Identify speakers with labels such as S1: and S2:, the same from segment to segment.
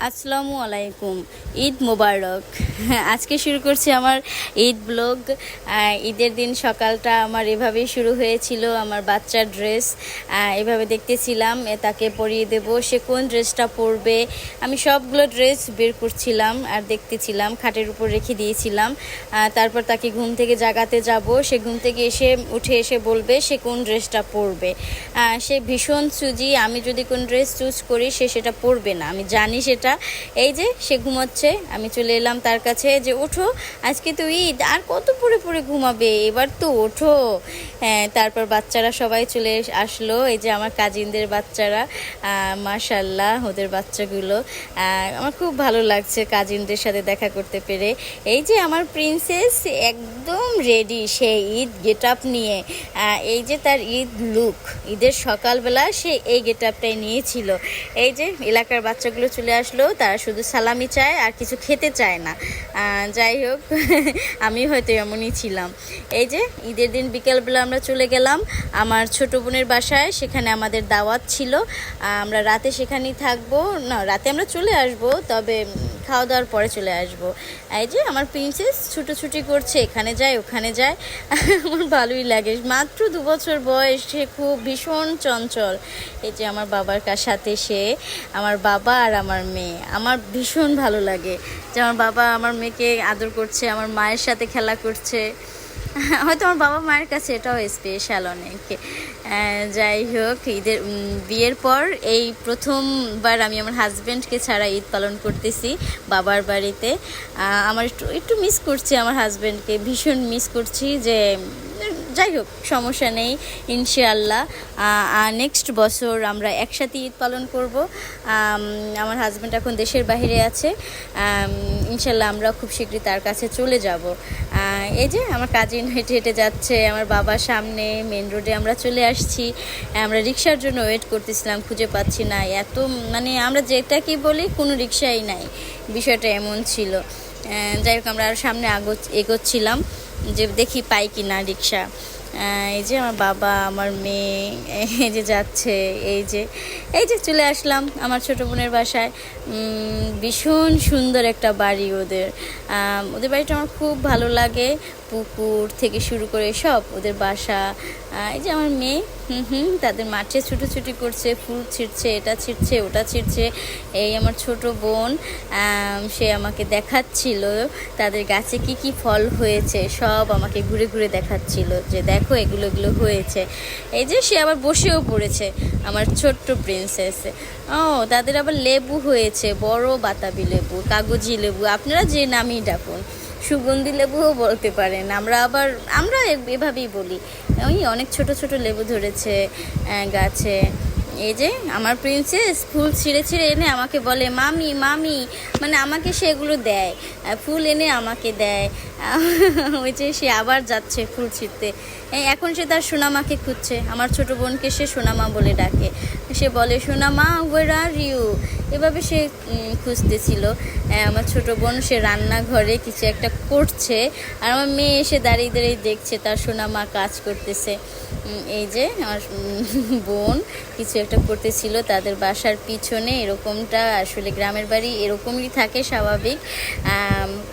S1: আসসালামু আলাইকুম। ঈদ মোবারক। আজকে শুরু করছি আমার ঈদ ব্লগ। ঈদের দিন সকালটা আমার এভাবেই শুরু হয়েছিল। আমার বাচ্চার ড্রেস এভাবে দেখতেছিলাম, তাকে পরিয়ে দেব, সে কোন ড্রেসটা পরবে। আমি সবগুলো ড্রেস বের করছিলাম আর দেখতেছিলাম, খাটের উপর রেখে দিয়েছিলাম। তারপর তাকে ঘুম থেকে জাগাতে যাব, সে ঘুম থেকে উঠে এসে বলবে সে কোন ড্রেসটা পরবে। সে ভীষণ চুজি, আমি যদি কোন ড্রেস চুজ করি সে সেটা পরবে না, আমি জানি সেটা। এই যে সে ঘুমাচ্ছে, আমি চলে এলাম তার কাছে যে ওঠো, আজকে তো ঈদ, আর কত পরে পরে ঘুমাবে, এবার তো ওঠো। হ্যাঁ, তারপর বাচ্চারা সবাই চলে আসলো। এই যে আমার কাজিনদের বাচ্চারা, মাশাল্লাহ ওদের বাচ্চাগুলো, আমার খুব ভালো লাগছে কাজিনদের সাথে দেখা করতে পেরে। এই যে আমার প্রিন্সেস একদম রেডি, সে ঈদ গেট আপ নিয়ে। এই যে তার ঈদ লুক, ঈদের সকালবেলা সে এই গেট আপটাই নিয়েছিল। এই যে এলাকার বাচ্চাগুলো চলে আসলো, তারা শুধু সালামি চায় আর কিছু খেতে চায় না। যাই হোক, আমি হয়তো এমনই ছিলাম। এই যে ঈদের দিন বিকেলবেলা আমরা চলে গেলাম আমার ছোট বোনের বাসায়, সেখানে আমাদের দাওয়াত ছিল। আমরা রাতে সেখানেই থাকবো, না রাতে আমরা চলে আসব, তবে খাওয়া দাওয়ার পরে চলে আসব। এই যে আমার প্রিন্সেস ছুটোছুটি করছে, এখানে যায় ওখানে যায়। আমার ভালোই লাগে, মাত্র 2 বছর বয়স, সে খুব ভীষণ চঞ্চল। এই যে আমার বাবার সাথে সে, আমার বাবা আর আমার মেয়ে, আমার ভীষণ ভালো লাগে যে আমার বাবা আমার মেয়েকে আদর করছে, আমার মায়ের সাথে খেলা করছে। হয়তো আমার বাবা মায়ের কাছে এটাও স্পেশাল অনেক। যাই হোক, ঈদের বিয়ের পর এই প্রথমবার আমি আমার হাজব্যান্ডকে ছাড়া ঈদ পালন করতেছি বাবার বাড়িতে। আমার একটু মিস করছি আমার হাজব্যান্ডকে, ভীষণ মিস করছি। যে যাই হোক, সমস্যা নেই, ইনশাআল্লাহ নেক্সট বছর আমরা একসাথে ঈদ পালন করব। আমার হাজব্যান্ড এখন দেশের বাইরে আছে, ইনশাআল্লাহ আমরা খুব শীঘ্রই তার কাছে চলে যাব। এই যে আমার কাজিন হেঁটে হেঁটে যাচ্ছে, আমার বাবার সামনে মেন রোডে আমরা চলে আসছি। আমরা রিক্সার জন্য ওয়েট করতেছিলাম, খুঁজে পাচ্ছি না, এত মানে আমরা যেটা কি বলি কোনো রিক্সাই নাই, বিষয়টা এমন ছিল। যাই হোক, আমরা আর সামনে এগোচ্ছিলাম যে দেখি পাই কি না রিক্সা। এই যে আমার বাবা আমার মেয়ে এই যে যাচ্ছে, এই যে চলে আসলাম আমার ছোটো বোনের বাসায়। ভীষণ সুন্দর একটা বাড়ি ওদের বাড়িটা আমার খুব ভালো লাগে, পুকুর থেকে শুরু করে সব ওদের বাসা। এই যে আমার মেয়ে তাদের মাঠে ছুটোছুটি করছে, ফুল ছিঁড়ছে, এটা ছিঁড়ছে ওটা ছিঁড়ছে। এই আমার ছোট বোন, সে আমাকে দেখাচ্ছিল তাদের গাছে কি কি ফল হয়েছে, সব আমাকে ঘুরে ঘুরে দেখাচ্ছিল যে দেখো এগুলো হয়েছে। এই যে সে আবার বসেও পড়েছে আমার ছোট্ট প্রিন্সেস। তাদের আবার লেবু হয়েছে, বড় বাতাবি লেবু, কাগজি লেবু, আপনারা যে নামই ডাকুন, সুগন্ধি লেবুও বলতে পারেন, আমরা এভাবেই বলি। ওই অনেক ছোট ছোট লেবু ধরেছে গাছে। এই যে আমার প্রিন্সেস ফুল ছিঁড়ে ছিঁড়ে এনে আমাকে বলে মামি মামি, মানে আমাকে সেগুলো দেয়, ফুল এনে আমাকে দেয়। ওই যে সে আবার যাচ্ছে ফুল ছিঁড়তে। এখন সে তার সোনামাকে খুঁজছে, আমার ছোট বোনকে সে সোনামা বলে ডাকে, সে বলে সোনামা ওয়ের আর ইউ, এভাবে সে খুঁজতেছিল। আমার ছোট বোন সে রান্নাঘরে কিছু একটা করছে, আর আমার মেয়ে এসে দাঁড়িয়ে দাঁড়িয়ে দেখছে তার সোনামা কাজ করতেছে। এই যে আমার বোন কিছু একটা করতেছিল তাদের বাসার পিছনে, এরকমটা আসলে গ্রামের বাড়ি এরকমই থাকে স্বাভাবিক,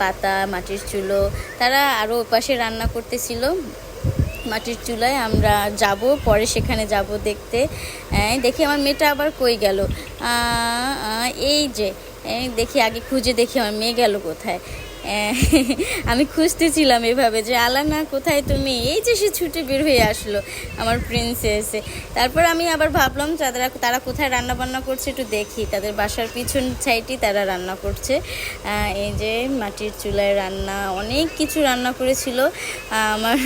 S1: পাতা মাটির চুলো, তারা আরও ওপাশে রান্না করতেছিল মাটির চুলায়। আমরা যাব পরে, সেখানে যাব দেখতে। দেখি আমার মেয়েটা আবার কই গেল, এই যে দেখি, আগে খুঁজে দেখি আমার মেয়ে গেল কোথায়। আমি খুঁজতেছিলাম এভাবে যে আলানা কোথায় তুমি, এই যে সে ছুটে বের হয়ে আসলো আমার প্রিন্সেস। তারপর আমি আবার ভাবলাম তারা কোথায় রান্না বান্না করছে একটু দেখি, তাদের বাসার পিছন সাইডই তারা রান্না করছে। এই যে মাটির চুলায় রান্না, অনেক কিছু রান্না করেছিল আমার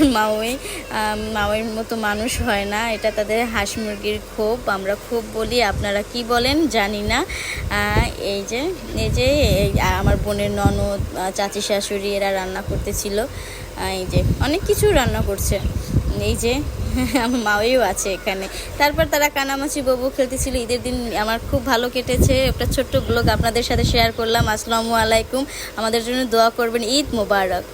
S1: মাওয়ের মতো মানুষ হয় না, এটা তাদের হাঁস মুরগির খোপ, আমরা খোপ বলি, আপনারা কি বলেন জানি না। এই যে আমার বোনের ননদ, চাচি শাশুড়ি এরা রান্না করতেছিল। এই যে অনেক কিছু রান্না করছে। এই যে আমার মাও আছে এখানে। তারপর তারা কানামাছি ববু খেলতেছিল। ঈদের দিন আমার খুব ভালো কেটেছে, একটা ছোট্ট ব্লগ আপনাদের সাথে শেয়ার করলাম। আসসালামু আলাইকুম, আমাদের জন্য দোয়া করবেন। ঈদ মোবারক।